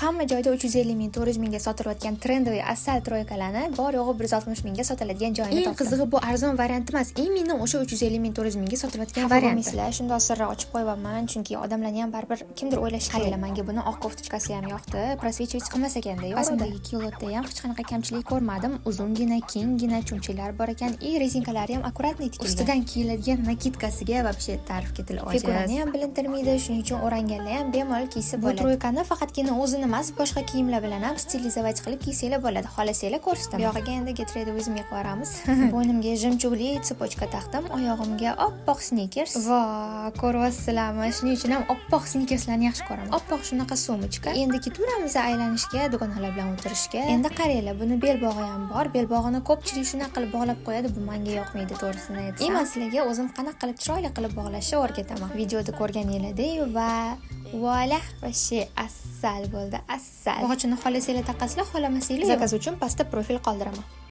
hamma joyda 350 ming, 400 mingga sotilayotgan trendoviy asal troykalarni bor yo'g'i 160 mingga sotiladigan joyini topdim. Eng qizig'i bu arzon variant emas, именно o'sha 350 ming, 400 mingga sotilayotgan variant. Sizlar shunday sirni ochib qo'yaman, chunki odamlarni ham baribir kimdir o'ylashi kerak. Menga buni oq koftochkasi ham yoqdi. Просвечивать qilmas ekanda. Aslidagi kilotda ham hech qanaqa kamchilik ko'rmadim. Uzungina, kenggina chumchilar bor ekan, и rezinkalari ham akkuratniy tikilgan. Ustidan kiyiladigan nakitkasiga вообще ta'rifga til ojiz. Figurani ham bilintirmaydi, shuning uchun o'ranganlar ham bemalol kiysa bo'ladi. Bu troykani faqatgina o'zini emas, boshqa kiyimlar bilan ham stilizovat qilib kiysanglar bo'ladi. Xohlasanglar ko'rsataman. Bu yog'iga endi get ready with me qilamiz. Bo'ynimga jimchugli tsepochka taqdim, oyog'imga oppoq sneakers. Va, ko'ryapsizlarmi? Shuning uchun ham oppoq sneakerslarni yaxshi ko'raman. Oppoq shunaqa sumочка. Endi ketaveramiz aylanishga, do'konlar bilan o'tirishga. Endi qaranglar, buni belbog'i ham bor. Belbog'ini ko'pchilik shunaqa qilib bog'lab qo'yadi. Bu menga yoqmaydi, to'g'risini aytsam. Emas, sizlarga o'zim qanaqa qilib chiroyli qilib bog'lashni o'rgataman. Videoda ko'rganinglardek va voila, vashi asal bo'ldi, asal. Bog'ichini xohlasanglar taqasizlar, xohlamasanglar zakaz uchun pastda profil qoldiraman.